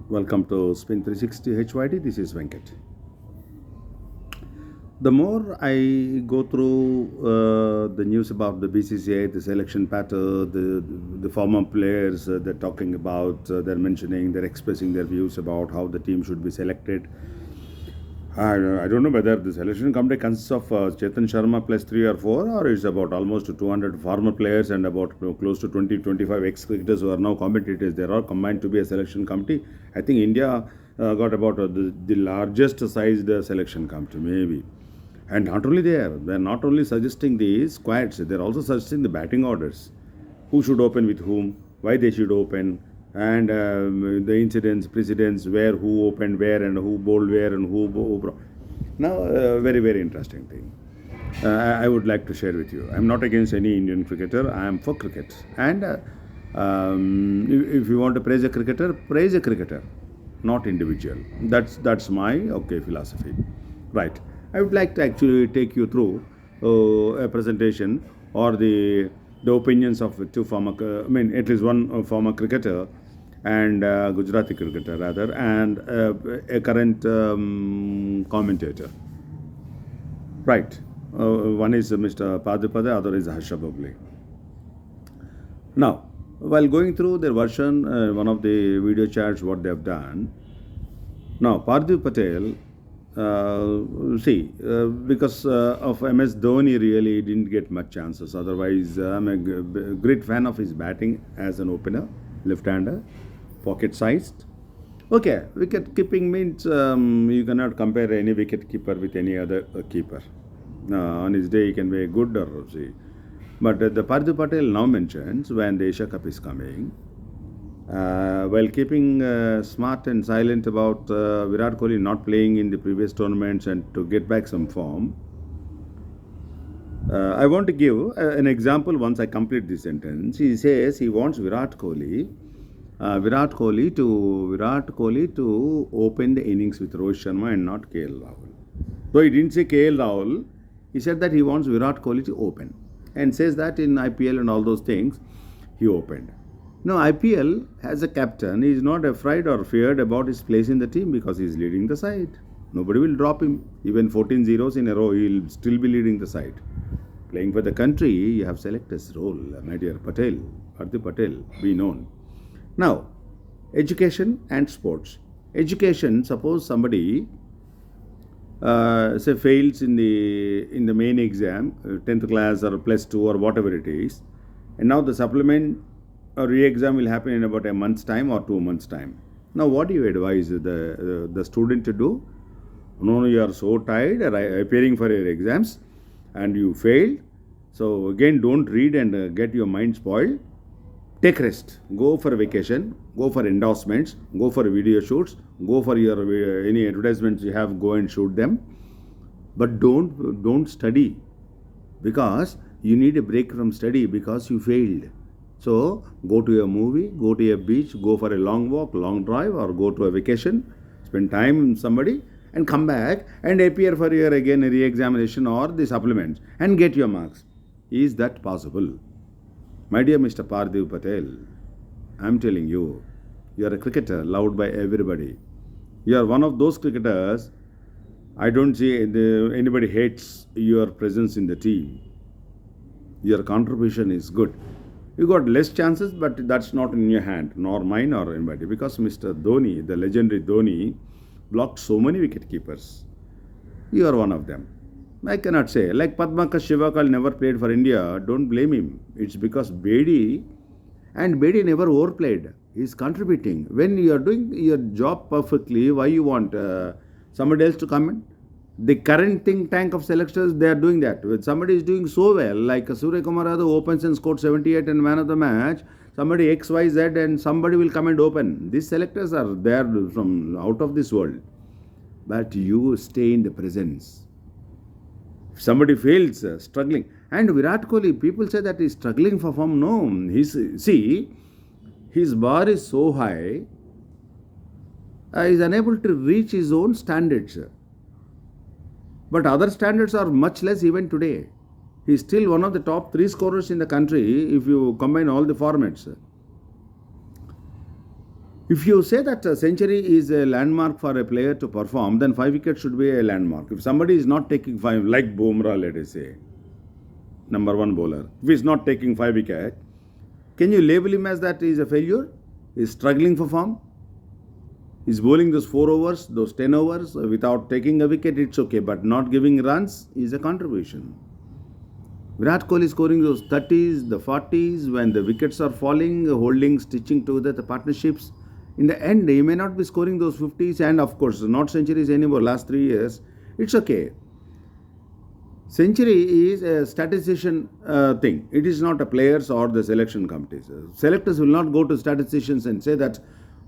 Welcome to Spin 360 HYD. This is Venkat. The more I go through the news about the BCCI, the selection pattern, the former players, they're talking about, they're mentioning, they're expressing their views about how the team should be selected. I don't know whether the selection committee consists of Chetan Sharma plus 3 or 4, or it's about almost 200 former players and about close to 20-25 ex-cricketers who are now commentators. They're all combined to be a selection committee. I think India got about the largest sized selection committee, maybe. And not only they're not only suggesting the squads, they're also suggesting the batting orders. Who should open with whom, why they should open, and the incidents, precedents, where who opened where and who bowled where and now, very, very interesting thing. I would like to share with you. I'm not against any Indian cricketer. I am for cricket. And if you want to praise a cricketer, not individual. That's my philosophy. Right. I would like to actually take you through a presentation or the opinions of two former, at least one former cricketer and Gujarati cricketer rather, and a current commentator. Right. One is Mr. Padupade, other is Harsha Bhogale. Now, while going through their version, one of the video chats, what they have done. Now, Parthiv Patel, because of MS Dhoni, really didn't get much chances. Otherwise, I'm a great fan of his batting as an opener, left-hander, pocket-sized. Okay, wicket keeping means you cannot compare any wicket keeper with any other keeper. On his day, he can be good or see. But the Parthiv Patel now mentions when the Asia Cup is coming, while keeping smart and silent about Virat Kohli not playing in the previous tournaments and to get back some form, I want to give an example once I complete this sentence. He says he wants Virat Kohli to open the innings with Rohit Sharma and not KL Rahul. Though he didn't say KL Rahul, he said that he wants Virat Kohli to open and says that in IPL and all those things, he opened. Now, IPL, as a captain, he is not afraid or feared about his place in the team because he is leading the side. Nobody will drop him. Even 14 zeros in a row, he will still be leading the side. Playing for the country, you have selector's role, my dear Parthiv Patel, be known. Now, education and sports. Education, suppose somebody fails in the main exam, 10th class or plus 2 or whatever it is, and now the supplement or re-exam will happen in about a month's time or 2 months' time. Now, what do you advise the student to do? No, you are so tired appearing for your exams and you failed. So again, don't read and get your mind spoiled. Take rest. Go for a vacation. Go for endorsements. Go for video shoots. Go for your any advertisements you have. Go and shoot them. But don't study, because you need a break from study because you failed. So go to a movie, go to a beach, go for a long walk, long drive, or go to a vacation. Spend time with somebody and come back and appear for your again re-examination or the supplements and get your marks. Is that possible? My dear Mr. Parthiv Patel, I am telling you, you are a cricketer loved by everybody. You are one of those cricketers. I don't see anybody hates your presence in the team. Your contribution is good. You got less chances, but that's not in your hand, nor mine or anybody, because Mr. Dhoni, the legendary Dhoni, blocked so many wicket keepers. You are one of them. I cannot say. Like Padmakar Shivakal never played for India, don't blame him. It's because Bedi never overplayed. He's contributing. When you are doing your job perfectly, why you want somebody else to come in? The current think tank of selectors, they are doing that. When somebody is doing so well, like Surya Kumar Yadav opens and scored 78 and man of the match, somebody XYZ and somebody will come and open. These selectors are there from out of this world. But you stay in the presence. If somebody fails, struggling. And Virat Kohli, people say that he's struggling for form. No, his bar is so high, he's unable to reach his own standards. But other standards are much less even today. He is still one of the top 3 scorers in the country if you combine all the formats. If you say that a century is a landmark for a player to perform, then 5 wickets should be a landmark. If somebody is not taking 5, like Bumrah, let us say, number one bowler, if he is not taking 5 wickets, can you label him as that he is a failure? He is struggling for form? He is bowling those 4 overs, those 10 overs without taking a wicket, it's okay. But not giving runs is a contribution. Virat Kohli scoring those 30s, the 40s, when the wickets are falling, holding, stitching together the partnerships. In the end, he may not be scoring those 50s and, of course, not centuries anymore, last 3 years. It's okay. Century is a statistician thing. It is not a players or the selection committees. Selectors will not go to statisticians and say that,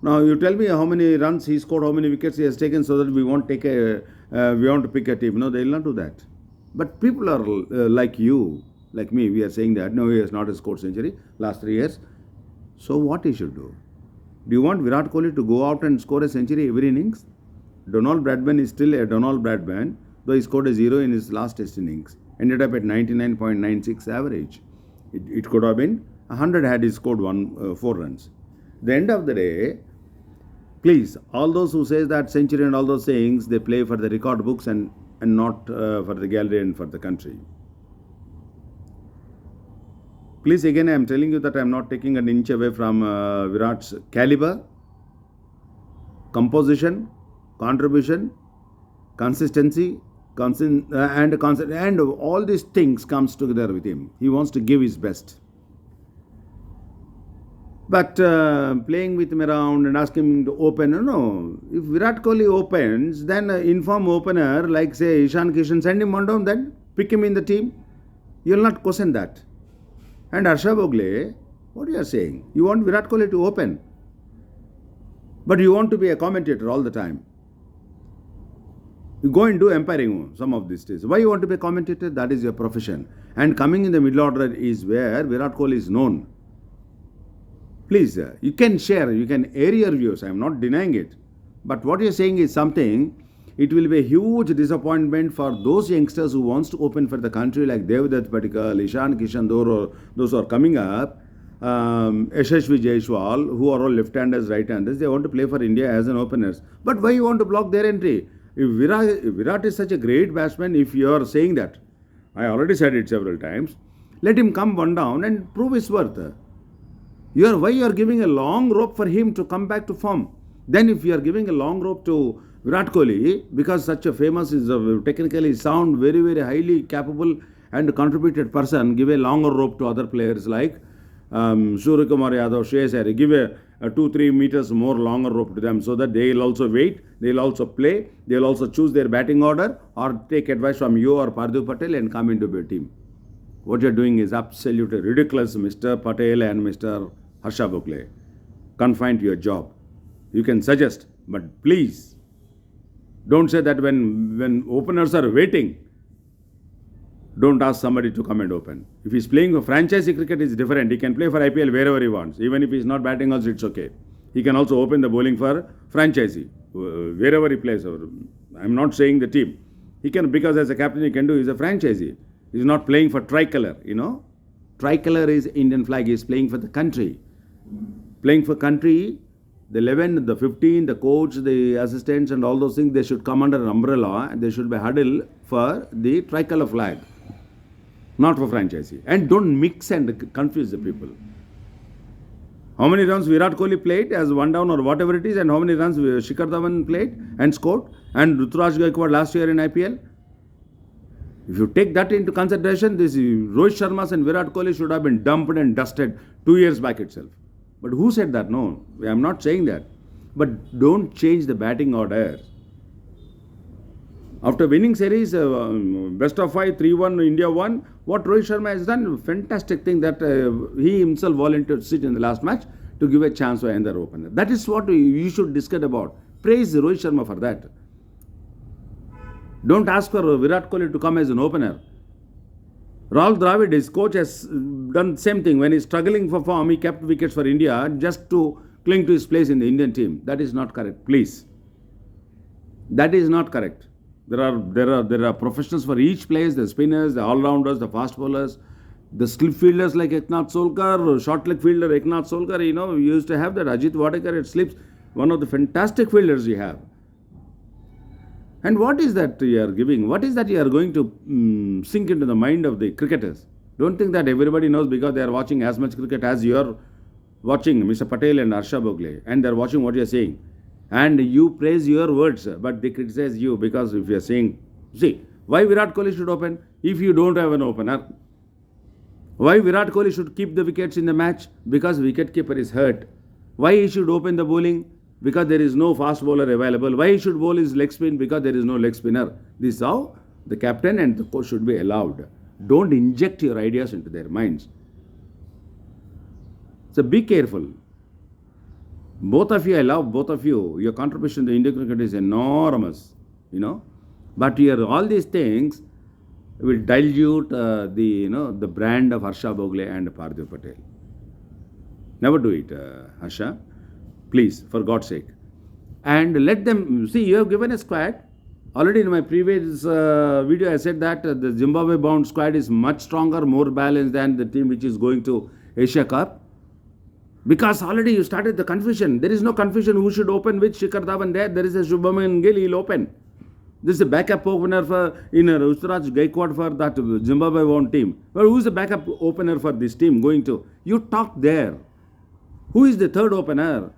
now you tell me how many runs he scored, how many wickets he has taken, so that we want to pick a team. No, they will not do that. But people are like you, like me, we are saying that, no, he has not scored century last 3 years. So what he should do? Do you want Virat Kohli to go out and score a century every innings? Donald Bradman is still a Donald Bradman, though he scored a 0 in his last test innings. Ended up at 99.96 average. It could have been 100 had he scored 4 runs. The end of the day, please, all those who say that century and all those sayings, they play for the record books and not for the gallery and for the country. Please, again, I am telling you that I am not taking an inch away from Virat's caliber, composition, contribution, consistency, and all these things comes together with him. He wants to give his best. But playing with him around and asking him to open, no. If Virat Kohli opens, then inform opener like say Ishan Kishan, send him one down, then pick him in the team. You will not question that. And Harsha Bhogle, what you are saying? You want Virat Kohli to open, but you want to be a commentator all the time. You go and do umpiring some of these days. Why you want to be a commentator? That is your profession. And coming in the middle order is where Virat Kohli is known. Please, you can share, you can air your views. I am not denying it. But what you are saying is something, it will be a huge disappointment for those youngsters who wants to open for the country like Devdutt Padikkal, Ishan Kishan, those who are coming up, Yashasvi Jaiswal, who are all left-handers, right-handers, they want to play for India as an openers. But why you want to block their entry? If Virat is such a great batsman, if you are saying that, I already said it several times, let him come one down and prove his worth. Why you are giving a long rope for him to come back to form? Then if you are giving a long rope to Virat Kohli, because such a famous, is a technically sound, very, very highly capable and contributed person, give a longer rope to other players like Suryakumar Yadav, Shreyas Iyer, give a 2-3 meters more longer rope to them so that they will also wait, they will also play, they will also choose their batting order or take advice from you or Parthiv Patel and come into your team. What you are doing is absolutely ridiculous, Mr. Patel and Mr. Harsha Bhogle. Confined to your job. You can suggest, but please, don't say that when openers are waiting, don't ask somebody to come and open. If he's playing for franchisee cricket, it's different. He can play for IPL wherever he wants. Even if he's not batting also, it's okay. He can also open the bowling for franchisee, wherever he plays. I'm not saying the team. He can, because as a captain he can do, he's a franchisee. He's not playing for tricolour, Tricolour is Indian flag. He's playing for the country. Playing for country, the 11, the 15, the coach, the assistants and all those things, they should come under an umbrella and they should be huddled for the tricolour flag, not for franchisee. And don't mix and confuse the people. How many runs Virat Kohli played as one down or whatever it is, and how many runs Shikhar Dhawan played and scored, and Ruturaj Gaikwad last year in IPL? If you take that into consideration, this Rohit Sharma and Virat Kohli should have been dumped and dusted 2 years back itself. But who said that? No, I am not saying that. But don't change the batting order. After winning series, best of 5, 3-1, India won. What Rohit Sharma has done, fantastic thing that he himself volunteered to sit in the last match to give a chance to another opener. That is what you should discuss about. Praise Rohit Sharma for that. Don't ask for Virat Kohli to come as an opener. Rahul Dravid, his coach, has done the same thing. When he's struggling for form, he kept wickets for India just to cling to his place in the Indian team. That is not correct, please. That is not correct. There are professionals for each place, the spinners, the all-rounders, the fast bowlers, the slip fielders like Eknath Solkar, short leg fielder Eknath Solkar, we used to have that. Ajit Wadekar, it slips. one of the fantastic fielders you have. And what is that you are giving? What is that you are going to sink into the mind of the cricketers? Don't think that everybody knows because they are watching as much cricket as you are watching, Mr. Patel and Harsha Bhogle, and they are watching what you are saying. And you praise your words, but they criticize you because if you are saying, see, why Virat Kohli should open if you don't have an opener? Why Virat Kohli should keep the wickets in the match? Because wicketkeeper is hurt. Why he should open the bowling? Because there is no fast bowler available. Why he should bowl his leg spin? Because there is no leg spinner. This is how the captain and the coach should be allowed. Don't inject your ideas into their minds. So be careful. Both of you, I love both of you. Your contribution to Indian cricket is enormous, But all these things will dilute the brand of Harsha Bhogle and Parthiv Patel. Never do it, Harsha. Please, for God's sake. And let them, see, you have given a squad. Already in my previous video, I said that the Zimbabwe-bound squad is much stronger, more balanced than the team which is going to Asia Cup. Because already you started the confusion. There is no confusion who should open with Shikhar Dhawan there. There is a Shubman Gill, he'll open. This is a backup opener in Ruturaj Gaikwad for that Zimbabwe-bound team. Well, who is the backup opener for this team going to? You talk there. Who is the third opener?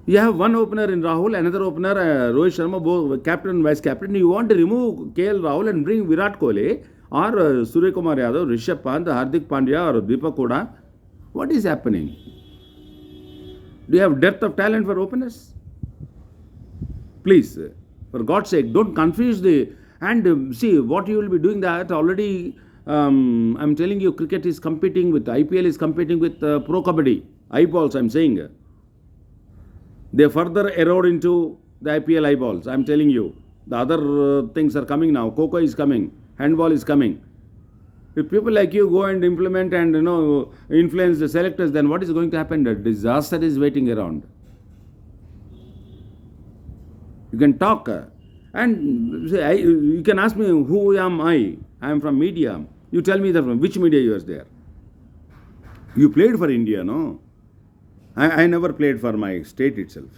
You have one opener in Rahul, another opener Rohit Sharma, both captain and vice captain. You want to remove KL Rahul and bring Virat Kohli or Surya Kumar Yadav, Rishabh Pant, Hardik Pandya or Deepak Hooda. What is happening? Do you have depth of talent for openers? Please, for God's sake, don't confuse the... And see, what you will be doing that already... I'm telling you, cricket is competing with, IPL is competing with Pro Kabaddi, eyeballs I'm saying. They further erode into the IPL eyeballs, I'm telling you. The other things are coming now, Coco is coming, handball is coming. If people like you go and implement and influence the selectors, then what is going to happen? The disaster is waiting around. You can talk and say, you can ask me, who am I? I am from media. You tell me that from which media you are there. You played for India, no? I never played for my state itself.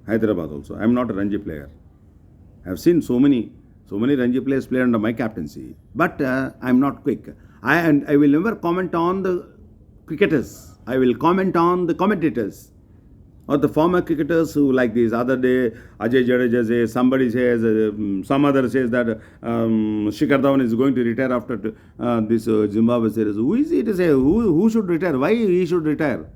Hyderabad also. I am not a Ranji player. I have seen so many Ranji players play under my captaincy. But I am not quick. I will never comment on the cricketers. I will comment on the commentators. Or the former cricketers who like this. Other day, Ajay Jadeja says, somebody says, some other says that Shikhar Dhawan is going to retire after this Zimbabwe series. Who is he to say? Who should retire? Why he should retire?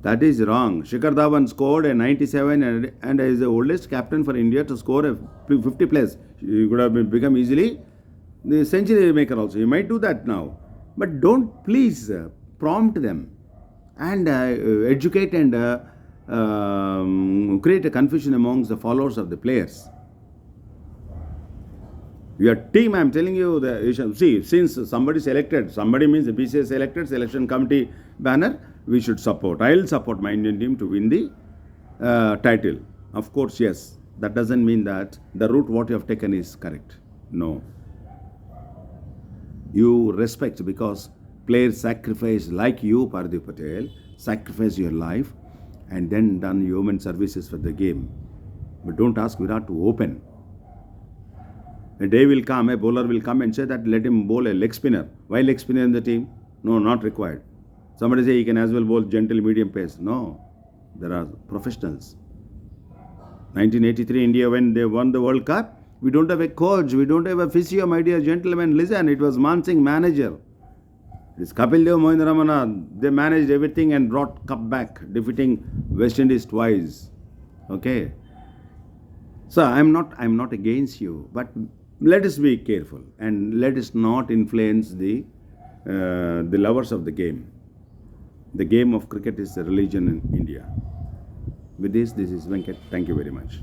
That is wrong. Shikhar Dhawan scored a 97 and is the oldest captain for India to score a 50 plus. He could have become easily the century maker also. You might do that now. But don't please prompt them and educate and create a confusion amongst the followers of the players. Your team, I am telling you, see, since somebody selected, somebody means the BCS selected, selection committee banner, we should support. I will support my Indian team to win the title. Of course, yes. That doesn't mean that the route what you have taken is correct. No. You respect because players sacrifice like you, Parthiv Patel, sacrifice your life and then done human services for the game. But don't ask Virat to open. A day will come, a bowler will come and say that let him bowl a leg spinner. Why leg spinner in the team? No, not required. Somebody say he can as well bowl gentle medium pace. No, there are professionals. 1983 India, when they won the World Cup, we don't have a coach, we don't have a physio, my dear gentlemen. Listen, it was Man Singh manager. It's Kapil Dev, Mohinder Ramana. They managed everything and brought cup back, defeating West Indies twice. Okay. So I'm not against you, but let us be careful and let us not influence the lovers of the game. The game of cricket is a religion in India. With this is Venkat. Thank you very much.